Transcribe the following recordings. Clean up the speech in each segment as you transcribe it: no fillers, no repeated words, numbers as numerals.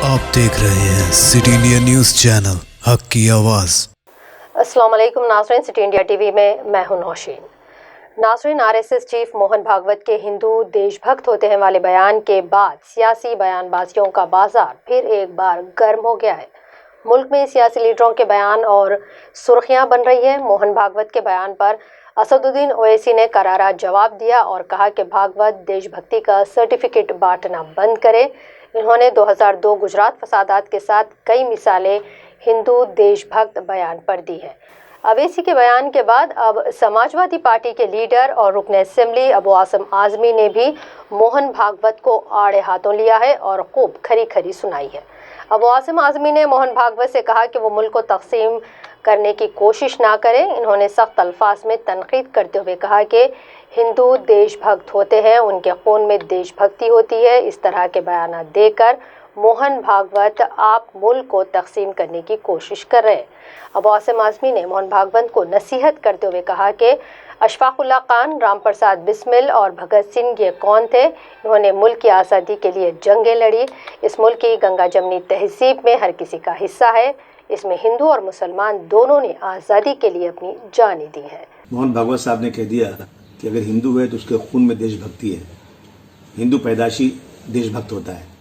आप देख रहे हैं सिटी इंडिया न्यूज़ चैनल, हक की आवाज़। अस्सलाम वालेकुम नाज़रीन, सिटी इंडिया टीवी में मैं हूं नौशीन। नाज़रीन, आरएसएस चीफ मोहन भागवत के हिंदू देशभक्त होते हैं वाले बयान के बाद सियासी बयानबाजियों का बाजार फिर एक बार गर्म हो गया है। मुल्क में सियासी लीडरों के बयान और सुर्खियां बन रही है। मोहन भागवत के बयान पर असदुद्दीन ओवैसी ने करारा जवाब दिया और कहा कि भागवत देशभक्ति का सर्टिफिकेट बांटना बंद करे। इन्होंने 2002 गुजरात फसादात के साथ कई मिसालें हिंदू देशभक्त बयान पर दी है। अवैसी के बयान के बाद अब समाजवादी पार्टी के लीडर और रुकन असेंबली अबू आसिम आज़मी ने भी मोहन भागवत को आड़े हाथों लिया है और खूब खरी खरी सुनाई है। अबू आसिम आज़मी ने मोहन भागवत से कहा कि वो मुल्क को तकसीम करने की कोशिश ना करें। इन्होंने सख्त अल्फाज में तनकीद करते हुए कहा कि हिंदू देशभक्त होते हैं, उनके खून में देशभक्ति होती है। इस तरह के बयान देकर मोहन भागवत आप मुल्क को तकसीम करने की कोशिश कर रहे हैं। अबू आसिम आज़मी ने मोहन भागवत को नसीहत करते हुए कहा कि अशफाकुल्लाह खान, राम प्रसाद बिस्मिल और भगत सिंह ये कौन थे? इन्होंने मुल्क की आज़ादी के लिए जंगें लड़ी। इस मुल्क की गंगा जमनी तहजीब में हर किसी का हिस्सा है। इसमें हिंदू और मुसलमान दोनों ने आज़ादी के लिए अपनी जानें दी हैं। मोहन भागवत साहब ने कह दिया कि अगर हिंदू है तो उसके खून में देशभक्ति है। हिंदू पैदाशी देशभक्त होता है।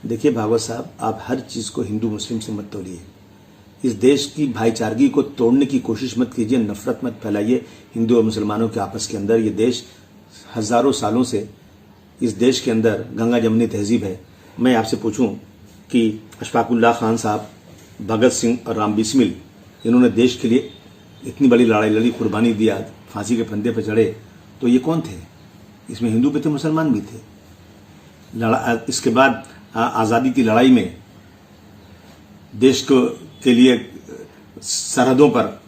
देखिए भागवत साहब, आप हर चीज़ को हिंदू मुस्लिम से मत तोड़िए। इस देश की भाईचारगी को तोड़ने की कोशिश मत कीजिए, नफरत मत फैलाइए हिंदू और मुसलमानों के आपस के अंदर। ये देश हजारों सालों से इस देश के अंदर गंगा जमनी तहजीब है। मैं आपसे पूछूं कि अशफाकुल्लाह खान साहब, भगत सिंह और राम बिस्मिल, इन्होंने देश के लिए इतनी बड़ी लड़ाई लड़ी, कुर्बानी दिया, फांसी के फंदे पर चढ़े, तो ये कौन थे? इसमें हिंदू भी थे, मुसलमान भी थे। इसके बाद आज़ादी की लड़ाई में देश के लिए सरहदों पर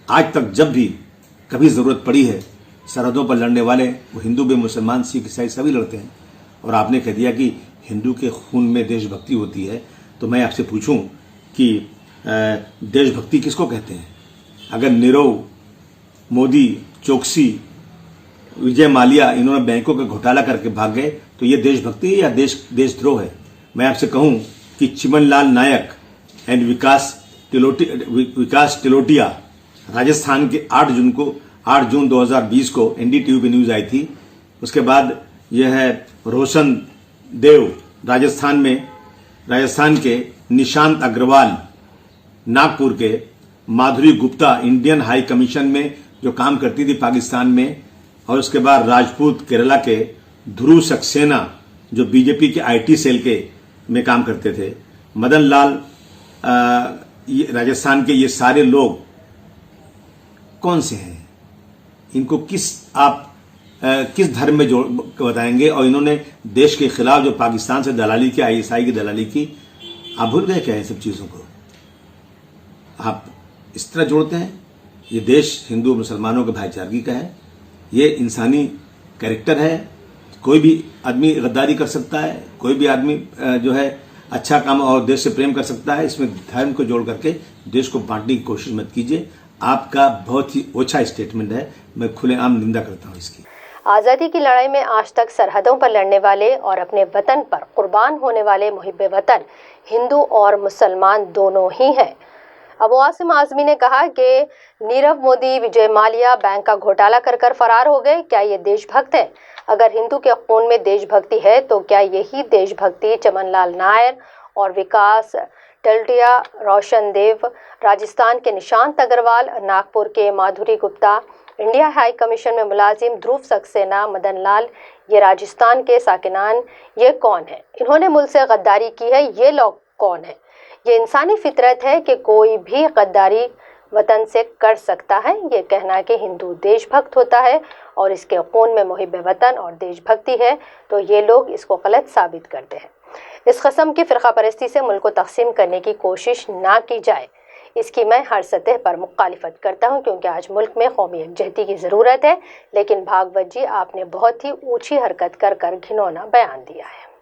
आज तक जब भी कभी ज़रूरत पड़ी है, सरहदों पर लड़ने वाले वो हिंदू भी, मुसलमान, सिख, ईसाई सभी लड़ते हैं। और आपने कह दिया कि हिंदू के खून में देशभक्ति होती है, तो मैं आपसे पूछूं कि देशभक्ति किसको कहते हैं? अगर नीरव मोदी, चोकसी, विजय माल्या इन्होंने बैंकों का घोटाला करके भाग गए, तो ये देशभक्ति है या देशद्रोह है? मैं आपसे कहूं कि चिमनलाल नायक एंड विकास टिलोटिया, राजस्थान के 8 जून 2020 को एनडीटीवी पे न्यूज आई थी। उसके बाद यह है रोशन देव, राजस्थान के निशांत अग्रवाल, नागपुर के माधुरी गुप्ता, इंडियन हाई कमीशन में जो काम करती थी पाकिस्तान में, और उसके बाद राजपूत केरला के ध्रुव सक्सेना जो बीजेपी के आईटी सेल में काम करते थे, मदन लाल राजस्थान के, ये सारे लोग कौन से हैं? इनको किस धर्म में जोड़ बताएंगे? और इन्होंने देश के खिलाफ जो पाकिस्तान से दलाली की, आईएसआई की दलाली की, आप भूल गए क्या इन सब चीजों को? आप इस तरह जोड़ते हैं। ये देश हिंदू मुसलमानों के भाईचारगी का है, ये इंसानी कैरेक्टर है। कोई भी आदमी गद्दारी कर सकता है, कोई भी आदमी जो है अच्छा काम और देश से प्रेम कर सकता है। इसमें धर्म को जोड़ करके देश को बांटने की कोशिश मत कीजिए। आपका बहुत ही ओछा स्टेटमेंट है, मैं खुलेआम निंदा करता हूँ इसकी। आज़ादी की लड़ाई में आज तक सरहदों पर लड़ने वाले और अपने वतन पर कुर्बान होने वाले मुहिब्बे वतन हिंदू और मुसलमान दोनों ही हैं। अबू आसिम आज़मी ने कहा कि नीरव मोदी, विजय माल्या बैंक का घोटाला कर फरार हो गए, क्या ये देशभक्त है? अगर हिंदू के खून में देशभक्ति है तो क्या यही देशभक्ति चमनलाल नायर और विकास टिलोटिया, रोशन देव, राजस्थान के निशांत अग्रवाल, नागपुर के माधुरी गुप्ता, इंडिया हाई कमीशन में मुलाजिम ध्रुव सक्सेना, मदन लाल, ये राजस्थान के साकिनान, ये कौन है? इन्होंने मुल्क से गद्दारी की है, ये लोग कौन है? ये इंसानी फितरत है कि कोई भी गद्दारी वतन से कर सकता है। ये कहना कि हिंदू देशभक्त होता है और इसके खून में मुहिब्बे वतन और देशभक्ति है, तो ये लोग इसको गलत साबित करते हैं। इस किस्म की फ़िरका परस्ती से मुल्क को तकसीम करने की कोशिश ना की जाए, इसकी मैं हर सतह पर मुखालिफत करता हूँ, क्योंकि आज मुल्क में कौमी यकजहती की ज़रूरत है। लेकिन भागवत जी, आपने बहुत ही ऊँची हरकत कर घिनौना बयान दिया है।